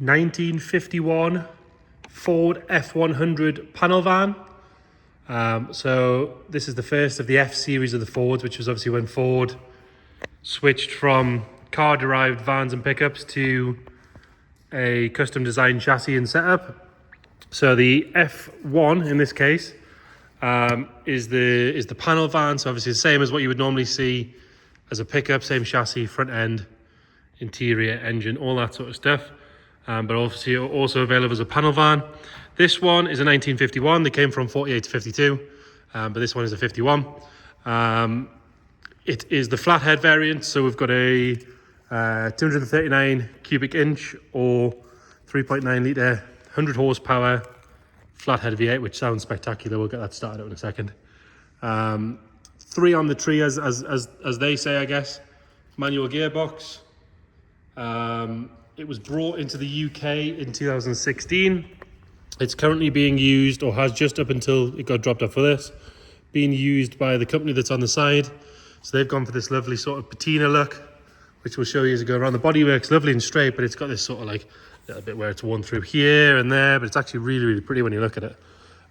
1951 Ford F100 panel van. So this is the first of the F series of the Fords, which was obviously when Ford switched from car-derived vans and pickups to a custom designed chassis and setup. So the F1 in this case is the panel van. So obviously the same as what you would normally see as a pickup, same chassis, front end, interior, engine, all that sort of stuff. But obviously also available as a panel van. This one is a 1951. They came from 48 to 52, but this one is a 51. It is the flathead variant, so we've got a 239 cubic inch or 3.9 litre, 100 horsepower flathead V8, which sounds spectacular. We'll get that started out in a second. 3 on the tree, as they say, I guess. Manual gearbox. It was brought into the UK in 2016. It's currently being used, or has just up until it got dropped off for this, being used by the company that's on the side. So they've gone for this lovely sort of patina look, which we'll show you as we go around. The bodywork's lovely and straight, but it's got this sort of like little bit where it's worn through here and there, but it's actually really, really pretty when you look at it.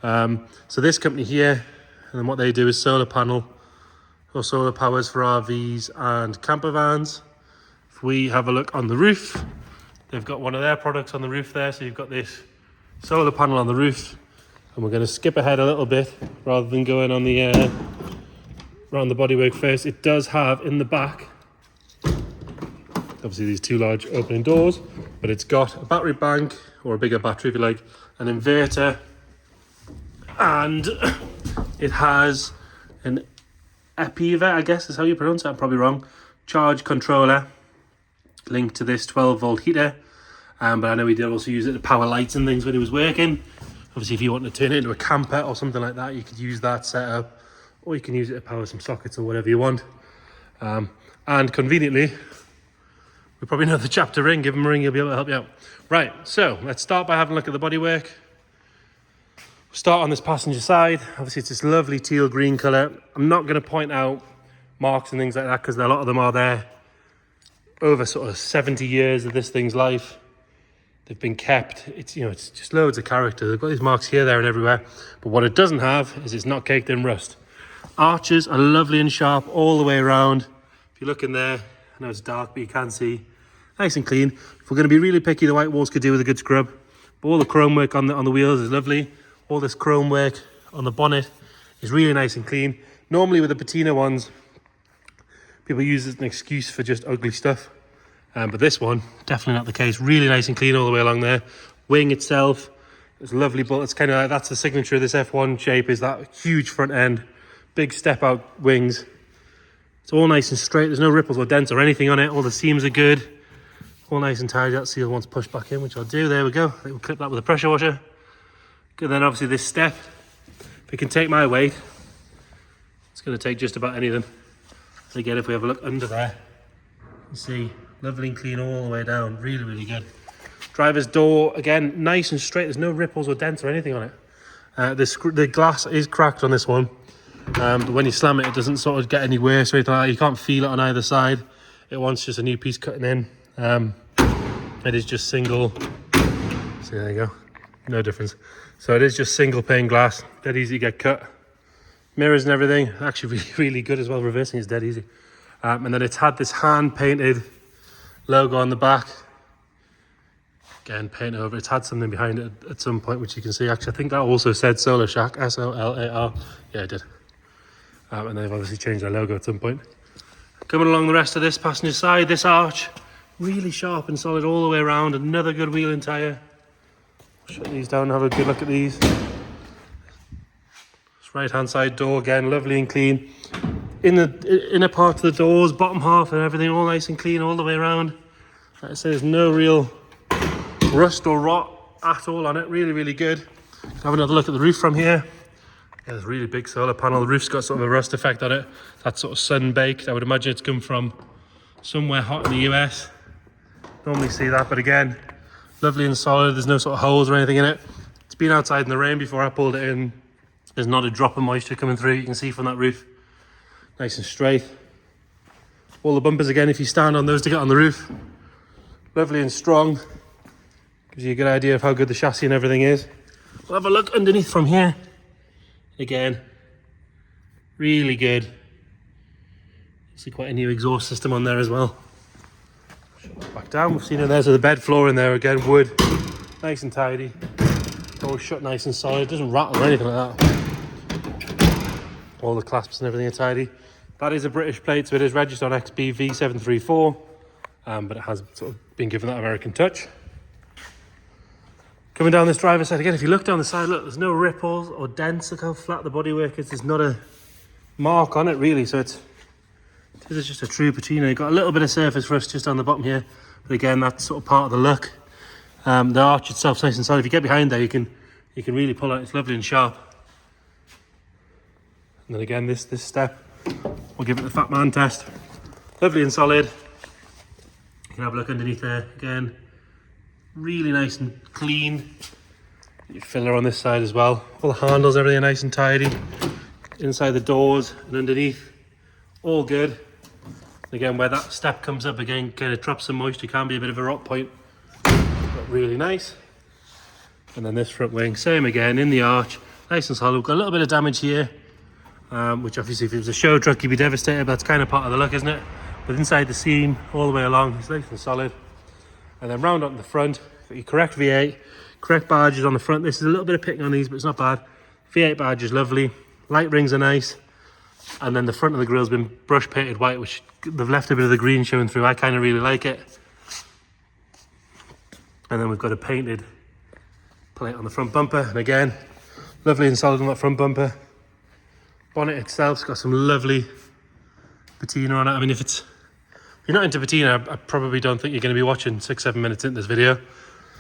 So this company here, and then what they do is solar panel or solar powers for RVs and camper vans. If we have a look on the roof, they've got one of their products on the roof there. So you've got this solar panel on the roof, and we're going to skip ahead a little bit rather than going on the around the bodywork first. It does have in the back, obviously these 2 large opening doors, but it's got a battery bank, or a bigger battery if you like, an inverter, and it has an EPIVA, I guess is how you pronounce it, I'm probably wrong, charge controller linked to this 12 volt heater. But I know we did also use it to power lights and things when it was working. Obviously if you want to turn it into a camper or something like that, you could use that setup, or you can use it to power some sockets or whatever you want. And conveniently, we probably know the chap to ring. Give him a ring, he'll be able to help you out. Right, so let's start by having a look at the bodywork. We'll start on this passenger side. Obviously it's this lovely teal green colour. I'm not going to point out marks and things like that, because a lot of them are there over sort of 70 years of this thing's life. They've been kept. It's, you know, it's just loads of character. They've got these marks here, there and everywhere. But what it doesn't have is it's not caked in rust. Arches are lovely and sharp all the way around. If you look in there, I know it's dark, but you can see, nice and clean. If we're going to be really picky, the white walls could do with a good scrub. But all the chrome work on the wheels is lovely. All this chrome work on the bonnet is really nice and clean. Normally with the patina ones, people use it as an excuse for just ugly stuff. But this one, definitely not the case. Really nice and clean all the way along there. Wing itself, it's lovely, but it's kind of like, that's the signature of this F1 shape, is that huge front end, big step out wings. It's all nice and straight. There's no ripples or dents or anything on it. All the seams are good. All nice and tidy. That seal wants pushed back in, which I'll do. There we go. We'll clip that with a pressure washer. Good. Then obviously this step, if it can take my weight, it's going to take just about any of them. And again, if we have a look under there, you see, lovely and clean all the way down. Really, really good. Driver's door, again, nice and straight. There's no ripples or dents or anything on it. The glass is cracked on this one. But when you slam it, it doesn't sort of get any worse or anything like that. You can't feel it on either side. It wants just a new piece cutting in. It is just single. See, there you go. No difference. So it is just single pane glass. Dead easy to get cut. Mirrors and everything. Actually really, really good as well. Reversing is dead easy. And then it's had this hand painted logo on the back. Again, paint over. It's had something behind it at some point, which you can see. Actually, I think that also said Solar Shack, SOLAR. Yeah, it did. And they've obviously changed their logo at some point. Coming along the rest of this passenger side, this arch, really sharp and solid all the way around. Another good wheel and tyre. Shut these down and have a good look at these. This right hand side door, again, lovely and clean. In the inner part of the doors, bottom half and everything, all nice and clean all the way around. Like I say, there's no real rust or rot at all on it. Really, really good. Have another look at the roof from here. Yeah, there's a really big solar panel. The roof's got sort of a rust effect on it. That's sort of sun-baked. I would imagine it's come from somewhere hot in the US. Normally see that, but again, lovely and solid. There's no sort of holes or anything in it. It's been outside in the rain before I pulled it in. There's not a drop of moisture coming through. You can see from that roof. Nice and straight. All the bumpers again, if you stand on those to get on the roof. Lovely and strong. Gives you a good idea of how good the chassis and everything is. We'll have a look underneath from here. Again, really good. See quite a new exhaust system on there as well. Back down, we've seen it there, so the bed floor in there again, wood, nice and tidy. All shut nice and solid, it doesn't rattle or anything like that. All the clasps and everything are tidy. That is a British plate, so it is registered on XBV734, but it has sort of been given that American touch. Coming down this driver's side again, if you look down the side, look, there's no ripples or dents. Look how flat the bodywork is. There's not a mark on it really, so this is just a true patina. You've got a little bit of surface rust just on the bottom here, but again, that's sort of part of the look. The arch itself's nice and solid. If you get behind there, you can really pull out. It's lovely and sharp. And then again, this step, we'll give it the fat man test. Lovely and solid. You can have a look underneath there again. Really nice and clean. Your filler on this side as well. All the handles, everything are nice and tidy. Inside the doors and underneath, all good. And again, where that step comes up again, kind of traps some moisture, can be a bit of a rot point, but really nice. And then this front wing, same again, in the arch, nice and solid. We've got a little bit of damage here, which obviously if it was a show truck, you'd be devastated, but that's kind of part of the look, isn't it? But inside the seam, all the way along, it's nice and solid. And then round onto the front, got your correct V8, correct badges on the front. This is a little bit of picking on these, but it's not bad. V8 badge is lovely. Light rings are nice. And then the front of the grille's been brush painted white, which they've left a bit of the green showing through. I kind of really like it. And then we've got a painted plate on the front bumper. And again, lovely and solid on that front bumper. Bonnet itself's got some lovely patina on it. I mean, if you're not into patina, I probably don't think you're going to be watching 6-7 minutes into this video.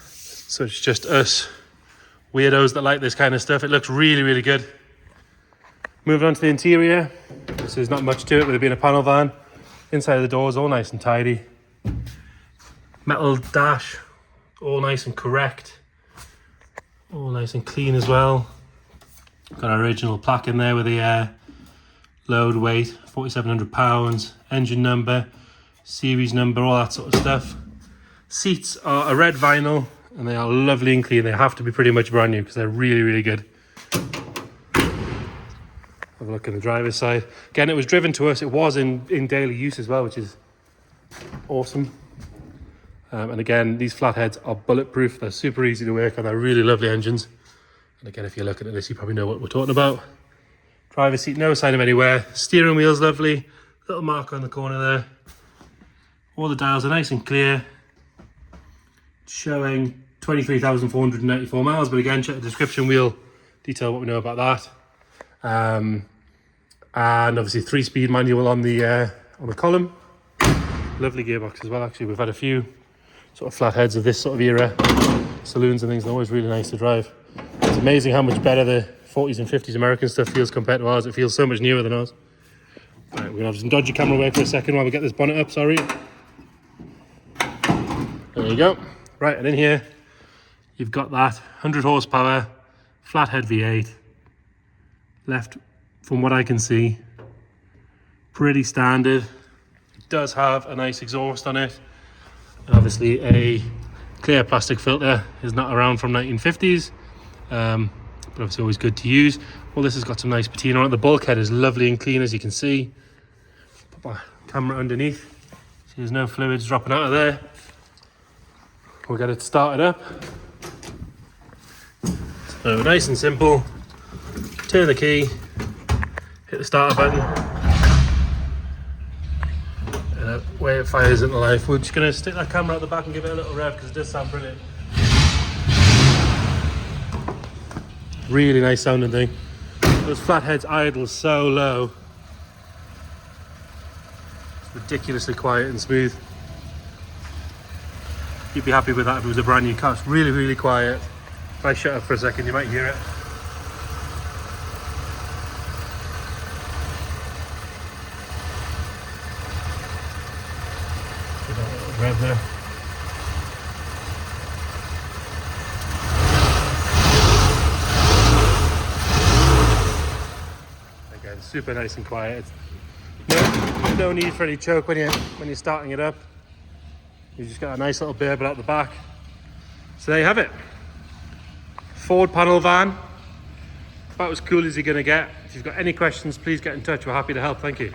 So it's just us weirdos that like this kind of stuff. It looks really, really good. Moving on to the interior. This is not much to it with it being a panel van. Inside of the doors, all nice and tidy. Metal dash, all nice and correct. All nice and clean as well. Got our original plaque in there with the load weight, 4,700 pounds, engine number, series number, all that sort of stuff. Seats are a red vinyl and they are lovely and clean. They have to be pretty much brand new because they're really, really good. Have a look at the driver's side. Again, it was driven to us. It was in daily use as well, which is awesome. And again, these flatheads are bulletproof. They're super easy to work on. They're really lovely engines. And again, if you're looking at this, you probably know what we're talking about. Driver's seat, no sign of any wear. Steering wheel's lovely. Little marker on the corner there. All the dials are nice and clear. Showing 23,494 miles. But again, check the description. We'll detail what we know about that. And obviously 3-speed manual on the column. Lovely gearbox as well. Actually, we've had a few sort of flatheads of this sort of era, saloons and things. They're always really nice to drive. It's amazing how much better the 40s and 50s American stuff feels compared to ours. It feels so much newer than ours. All right, we're gonna have some dodgy camera work for a second while we get this bonnet up. Sorry. There you go. Right, and in here you've got that 100 horsepower flathead V8. Left, from what I can see, pretty standard. It does have a nice exhaust on it, and obviously a clear plastic filter is not around from 1950s, but obviously always good to use. Well, this has got some nice patina on it. The bulkhead is lovely and clean, as you can see. Put my camera underneath, so there's no fluids dropping out of there. We'll get it started up. So nice and simple. Turn the key, hit the starter button, and away it fires into life. We're just going to stick that camera out the back and give it a little rev because it does sound brilliant. Really nice sounding thing. Those flatheads idle so low. It's ridiculously quiet and smooth. You'd be happy with that if it was a brand new car. It's really, really quiet. If I shut up for a second, you might hear it. Rev there. Again, super nice and quiet. No need for any choke when you're starting it up. You just got a nice little burble out the back. So there you have it. Forward panel van. About as cool as you're going to get. If you've got any questions, please get in touch. We're happy to help. Thank you.